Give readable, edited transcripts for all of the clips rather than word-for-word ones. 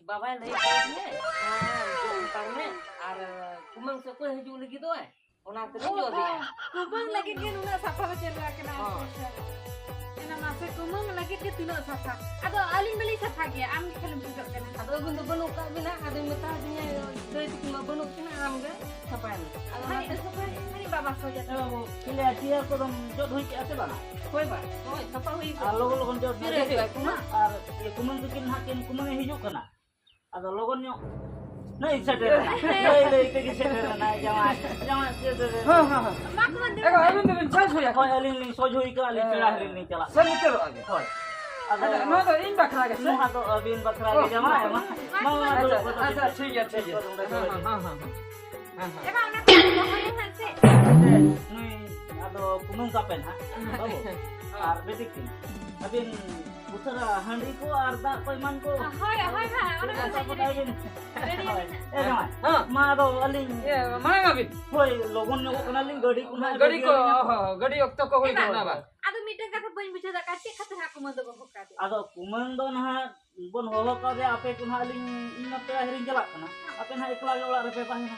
बाबा लई के तंग में और कुमंग से कोई हजू लगी तो है ओना तरी जो दिया कुमंग लगे के नुना साफा चल रहा के ना एना मासे कुमंग लगे के तिनो साफा अदो आलिंग बली साफा गया आम के खलम बुझ के ना अदो बिंदु बनु का बिना अदो मता दिया दई तिमा बनु के ना आम गे सपाय अदो हानि साफा हानि बाबा सो जाता किले आतिया को दम जो धुई के आते बाना कोई बात कोई सपा हुई आ लोगन लोगन जो फिर है कुमा और ये कुमन किन हा किन कुमन हिजू कना अदो लोगन न्यो नहीं सेटर नहीं के सेटर ना जमा हां हां हां माक मन एगो अलिन दिन छाछ होया होय अलिन सोज होई का अलिन चढ़ा हलिन नहीं चला सब चलो आगे होय अदो नो तो इन बखरा के मुहा तो अबिन बकरा के जमा है अच्छा ठीक है हां हां हां एबा ना को हसे नहीं अदो कुमन का पेन हा बाबू और बेटिक किन अबिन उतरा हंडी को और दा कोई मन को हाय हाय हाय ओना ऐसा बताई बिन रेडी ए जमा हां मा दो अलिन ये मांगा भी होय लोगन ने को अलिन गड़ी को गड़ी को गड़ी ओक्त को होई ना बा आदो मीटर का बन बुझा दा काटे खत हा कुमन दो होका दे आदो कुमन दो ना बन होलो का दे आपे कुना अलिन इन पे हरिन चला कना आपे ना एकला ओला रे पे पाहिना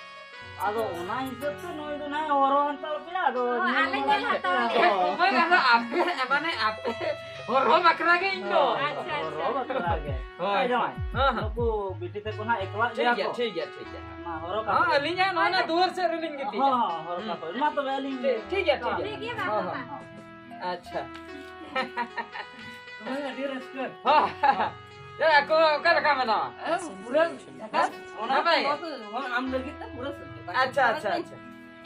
आदो ओना हिसाब से नोय दो ना ओरो अंतल पे आदो आले के हाथ मैं कहता आपके माने आपके और हो बकरा के इनो अच्छा ओरो बकरा के होय जमा हां हां नको बिटी ते कोना एकला दिया को ठीक है ना होरो का हां अलिnya ना दूर से रिलिंग की हां हां होरो का तो ना तो अलिन ठीक है ठीक है बाबा अच्छा मैं डिरेक्ट कर हां ये aku kan rekaman nama पूरा ओना भाई हम लगी तो पूरा अच्छा अच्छा अच्छा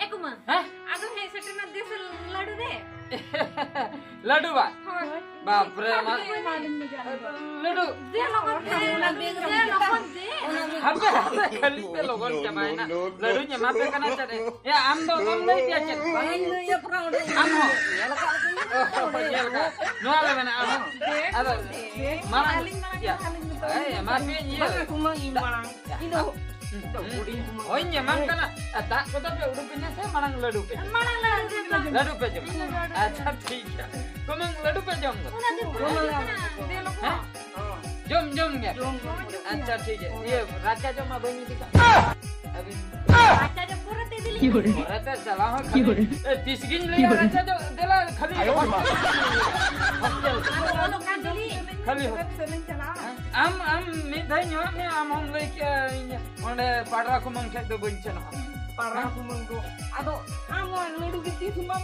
ए कुमन हैं आदो हे सटे ना देस लड्डू दे लड्डू बा बाप रे मालूम में जा लड्डू दे लोगन दे ना बेग दे लोगन दे hampir kali pe logon jamain na ladu nya mape kana chade ya am do am lay dia chat ini ya pernah udah am ho ya ka no ala mana am ada mana ya eh mape ye kuma imang ino oh nya man kana tak ko to pe udupin se manang ladu pe ladu pe jom acha ठीक है kumang ladu pe jom दे लोगन जम गया अच्छा ठीक है ये राजा जमा बनी थी अभी अच्छा जो पूरा दे दिली राजा चला हो खाली 30 गिन ले राजा जो देला खाली लोग का दिली खाली सेलिंग चला am midhay nyo me am hong lay ke onde padra ko mang thak do bunchen parah kumang ko ado amo ludu gitu semua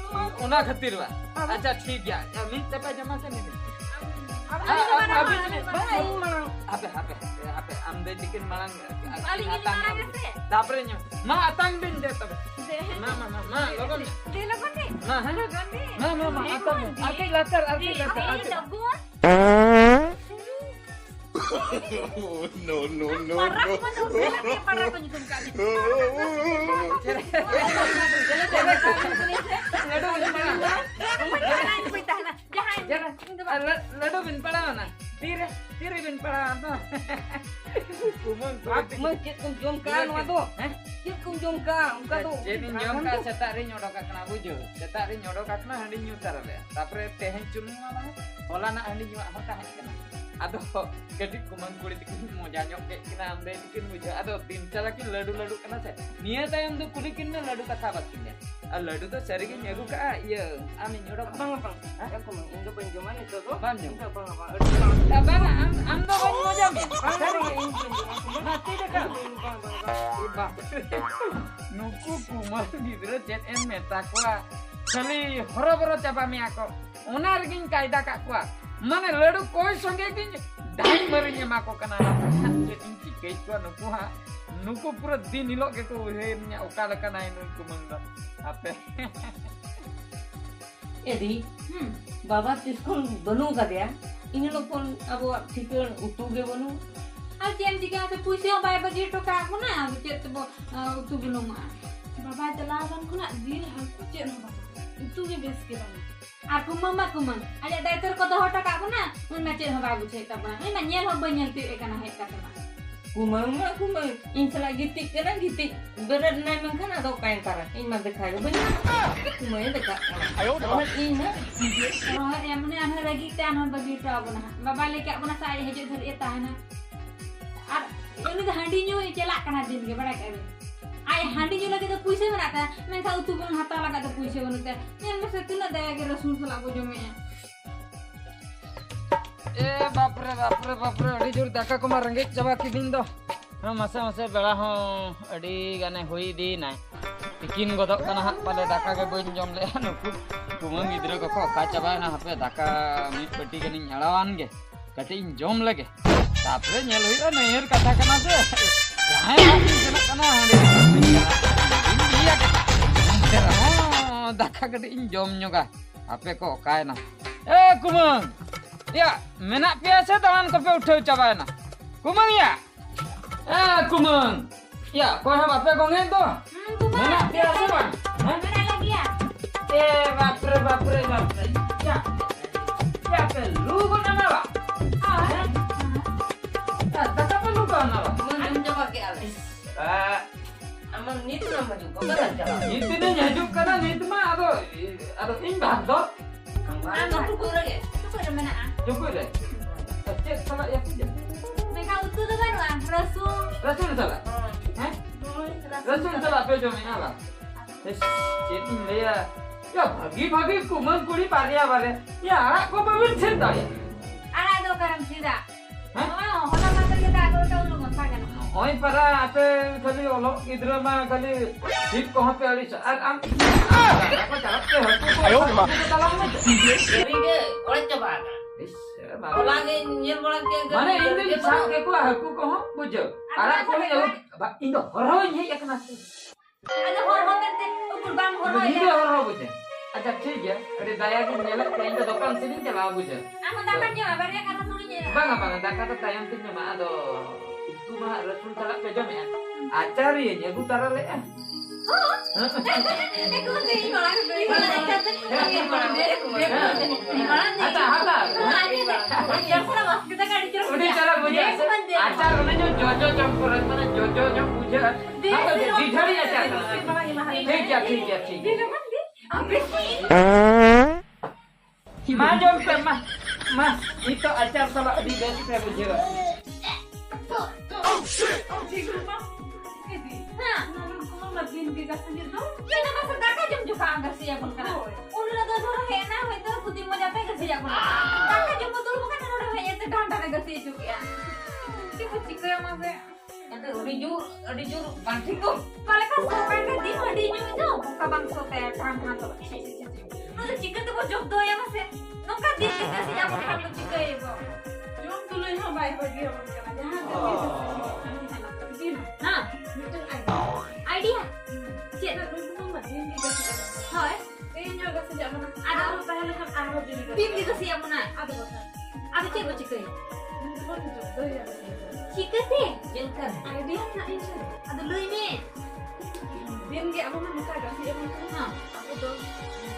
ona khatir ba अच्छा ठीक है मी तपा जमा से नहीं अभी apa ambe bikin malang paling ini marah ke dapre nyo ma atang din de tab दे ma logon दे लोगन दे ma ha लोगन दे ma atang ake latar No, no, no, parah no. ko no dela ke parah ko nyum ka ladu bin pala na tire bin pala na masjid kunjung kan wado masjid kunjung kan uka tuh jadi nyom ka setak ri nyodo ka kena bujo setak ri nyodo ka kena handi nyutar le tapre tehen cun mama ola na handi nyuak ha ka kena ado gadik kumang kulit dikin mo janyok ke kena amde dikin bujo ado tin chala ki ladu kena se niya tayam tu kulikin na ladu kata batin ya ladu to sari ki nyagu ka iya ami nyodo bang ya kumang indo penjuman itu tuh bang jom bang bana am do ban mo jam sari mati de ka nuku kumang gidra jet en meta kwa kali horoboro chapa mi ako onar gin kaida ka kwa mane ladu koi sange gin dai marinya mako kana jet inci ke kwa nuku pura din hilok ke ko hemnya ukala kana inu kumang da ape jadi बाबा तिसको बनू का दिया इन लोग कौन अब ठीक उतू के बनू अब जेम दिगा तो पुइसे बाय बजे तो का को ना अब चेत तू बनो मा बाबा चला बन को ना दिल हल्को चेन हो बाबा तू के बेस के बना आ कुमन अरे दाइतर को तो हटा का को ना उन में चेन हो बाबू छे तब ए ना नेल हो बनियल ते एकना है का kumang in sala gitik kana gitik berat na man kana do kain kara in ma dekha go bani kumang dekha ayo do in na और हमने हमें लगी ते हम बगी तो अब ना बाबा लेके अपना साड़ी है जो घर एता है ना Ar ini tuh handi nyu celak kana din ge bada kabe. Ai handi nyu lagi tuh puisi mana ta? Men ka utu bon hata laga tuh puisi bon te. Nen mese tuna daya ge rasul sala ko jome. बापरे अड़ी जोर दाका को रंगे चाबा की दिन दो हाँ मसे मसे बेड़ा हाँ अड़ी गाने हुई दी ना तिकिन गदक कना हाथ पाले दाका के बन जम ले नुकु कुमंग गिद्र को का चाबा ना हापे दाका मिट पेटी के निं अड़ावान गे कटिंग जम लगे तापरे नेल हुई नहर कथा कना से जहां जन कना हंडे इंडिया के तेरा दाका कटिंग जम न्योगा हापे को काय ना ए कुमंग या मेना पिया से तान को पे उठे चाबाय ना कुमंग या कुमंग या कोई हम आपे गोंगे तो मेना पिया से बन Mana lagi ya? बापरे या पे लू को ना बा दादा पे लू को ना बा Mun coba ke alas. Aman ni tu nama juga berat jalan. itu ne nyajuk kana ni tu mah ado ing bahag do Anak tu kurang ya. Itu pada mana ah? cukup deh cek salah ya punya Men ka utu tuh kan wah rasul. rasul salah rasul salah pe jo mina ba jadi le ya bagi kuman kuri paria bare ya ko babin cinta ya Ada do karam sida. Hah? Oh, hola mata kita ada tahu lu ngapa kan? ओई परा आपे खाली ओलो इधर में खाली jeep कहां पे आली am apa jalan पे हटको ayo ma dalam में Jadi ke orang coba. Orang ke nyel orang ke. माने इंदे छाप के को हकु कहां बुझो अरे को इंदो हरो ये एक ना Ada hormon kan teh ukur bang hormon इंदे ya. हरो बुझे अच्छा ठीक है अरे दया की नेला कहीं तो दुकान से नहीं चला बुझे Aku dapat nyawa bare karena tulinya. bang apa dah kata tayang tin मा ado itu mah rasul salah pe jam ya acari nya bu tara le Aku nggak ingin orang beri malah kata ingin orang beri kita kan dicurus udah cara punya acar mana jojo campuran mana jojo yang puja apa di hari acar ठीक है मां जम पे मां itu acar sama di besi pe puja Nah, magin bigas sendiri tuh. Ya nama sedaka jam juga anggar siya pun kana. Udah ada dora hena itu putih mo jate ke siya pun. Kakak jam betul bukan dora hena itu ganda ke siya juga ya. Si kecil ya mas ya. Itu rijur banting tu. Kalau kan sampai ke di hadinya itu buka bang sote kan tuh. Ada chicken tuh jok do ya mas ya. Nongka di ke siya pun kan chicken ya bu. Jom dulu yang baik bagi orang kana. Nah, itu idea. Cik nak dulu mah dia dikasih apa? Hai, ini juga sejak mana? Ada orang pahal kan arah jadi. Tim dikasih apa mana? Ada apa? Ada cik macam ni. Cik tu? Jengkan. Idea nak ini. Ada lu ini. Dia ni apa mana kita kasih apa mana? Aku tu.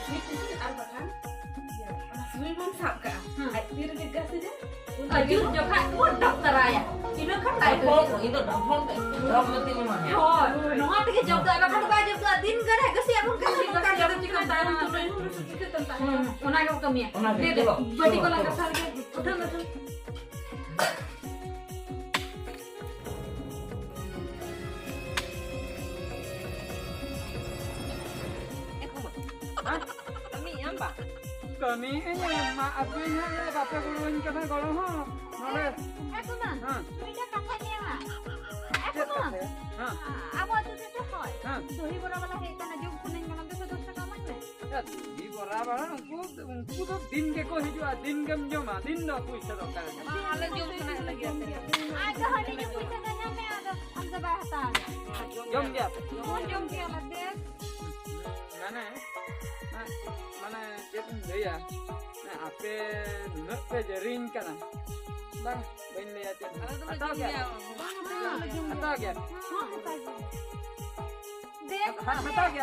Sweet itu apa kan? Ya, sweet pun sabka. Dia dikasih je. Ajur juga pun dokter ayah. Ini kan Itu double tu. Double tu mana? Oh, nongat ke job tu, apa kan job tu? Din kan है कैसे अपन कैसे kan job chicken ताया तो नहीं chicken ताया उना के कमी है दे दे बड़ी को लगा साल के उठा मत Kami apa? kami ini mak apinya bapak guluin kana golo ho nole aku mah sudah katanya mah aku mah aku tu tu hoy sohi berapa lagi kana job kuning kana tu tu kaman me di barabar unku to din ke ko hijua din gam joma din do puisa do kana Ala jom kena lagi ada. ada hari ni puisa kana me ada amza bahasa jom dia jom ke mate mana jadi dia nah ape nunuk pe jaring kana bang bain lihat atau क्या हटा गया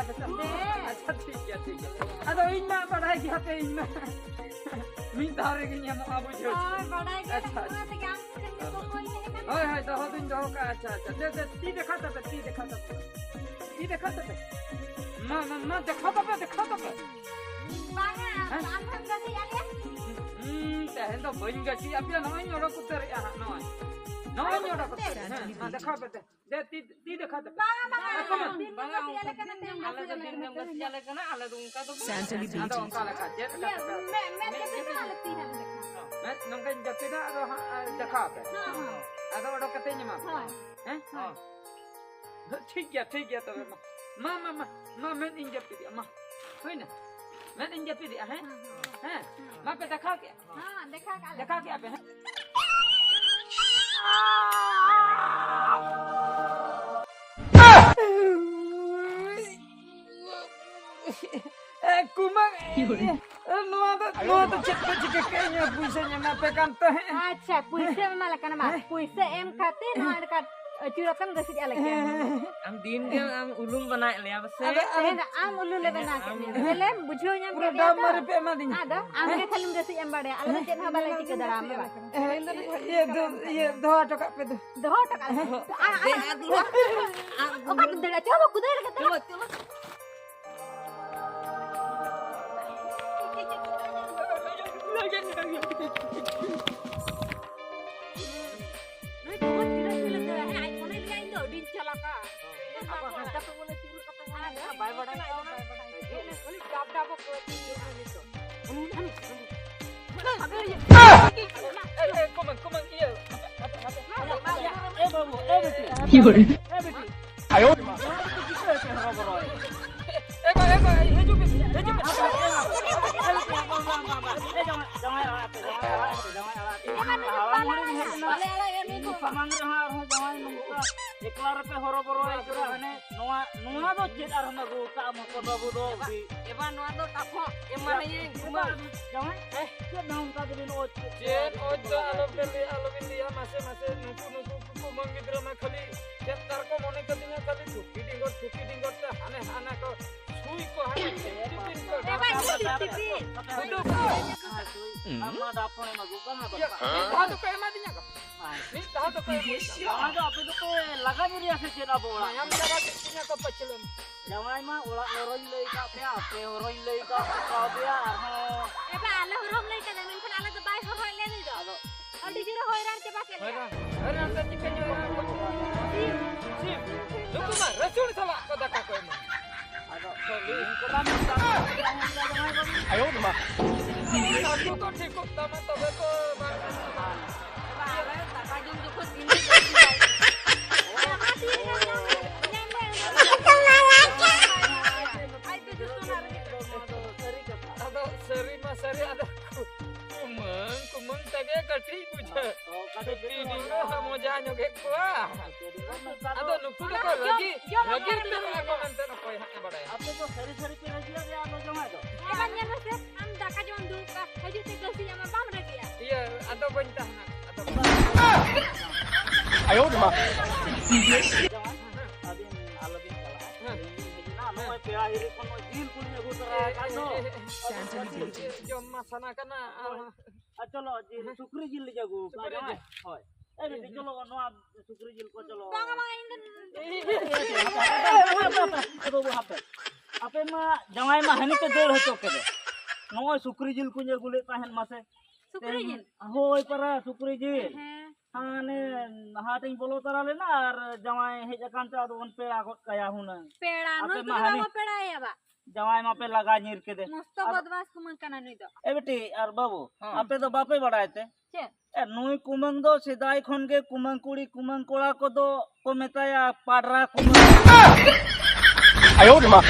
अच्छा ठीक है अरे इन्ना पढ़ाई किया पे इन्ना मी तारे के नियम अब जो अच्छा हाय तो हो दिन जो का अच्छा दे ती देखा था ना देखा था banga amhan kasi ya teh ento bing gasi apia namanya orang kuter ya noy नॉय न्योडो कते हां देखा पे दे ती देखा दे banga ale do din gam gas jale kana ale do unka do ada onka leka jet मैं नंगे जपी दा देखा पे ada odo kate nya ma हैं ठीक है तो मां मैं इन जपी दी मां होई ना मैं इन जपी दी हैं हैं मां पे देखा के हां देखा के पे हैं कुमार नो तो चिक के पुइसे nya पे kanto अच्छा पुइसे माला kana mas पुइसे em khate no ada kat curatan gak sih alek am din gam am ulum bana le abse am ulu le bana ke le bujho nya पूरा दाम मारे पे मा दिन ada am ke khalim gak sih em bade ala chen ha balai ke daram ये दो टका पे do taka oka dela coba kudar ke coba एकला पे हरो बरो एकरा हने नोआ दो चेत आर हम गो का म को बाबू दो एबा नोआ दो टाफो एमाने गुमा जमाय के नाम का दिन ओ चेत ओ तो आलो बिलिया मासे नुकु को मंगिद्र मा खाली चेत तार को मने कदिना खाली ठुकी डिंगो त हाने को छुई को हाने टिपिन को amma dapone ma gua na ya ता तो पे मा दिnya को ni ता तो पे आज ape to laga diri ase chena bola yang lagi dinya ko pachelem jawai ma ola oroi lei ka pe ape oroi lei ka dia arho eba ala horom lei ka men kan ala to bai horoi le ni do adi jira hoiran ke bake hoiran ta chicken si lukuma rasul sala ko daka ko ma ado soli ko dam jawai ayo ma aku to ठीक को तमा तबे को एबा ale taka jum jukho din ada seri mas seri ada kumang tege kati puja kati dingo mo janyo ke kwa ada nuku ko lagi tu aku nanti apa ya bada ya ape to sari pe rajiya dia ado jawai to eba nya mas am daka jon du ka haju te gasi nya ma bam ragia iya ada bantah nak ada ayo ma adin alabin kala na no pe ahiri kono jil punya gutara kano jom masana kana चलो जी सुकरी जिल जागो होय ए बेटी चलो no Sukri जिल को चलो bang bang ini बाबू हापे आपे मा जमाई मा हनी के देर होतो के नो सुकरी जिल को जे गुले ताहन मासे sukri jin होय परा सुकरी जिल हाने हाटिंग बोलो तरा लेना और जमाई हे जकान चा दोन पे आगत कया हुना peda no Ape tu mahani. ma peda ya ba जमाई मा पे लगा नीर के दे मस्त बदमाश कुमन kana ni do ए बेटी और बाबू आपे तो बापे बड़ाते che ए नुई कुमंग दो सिदाई खन के कुमंग कुड़ी कुमंग कोड़ा को दो को मेताया पाडरा कुमंग ayo ma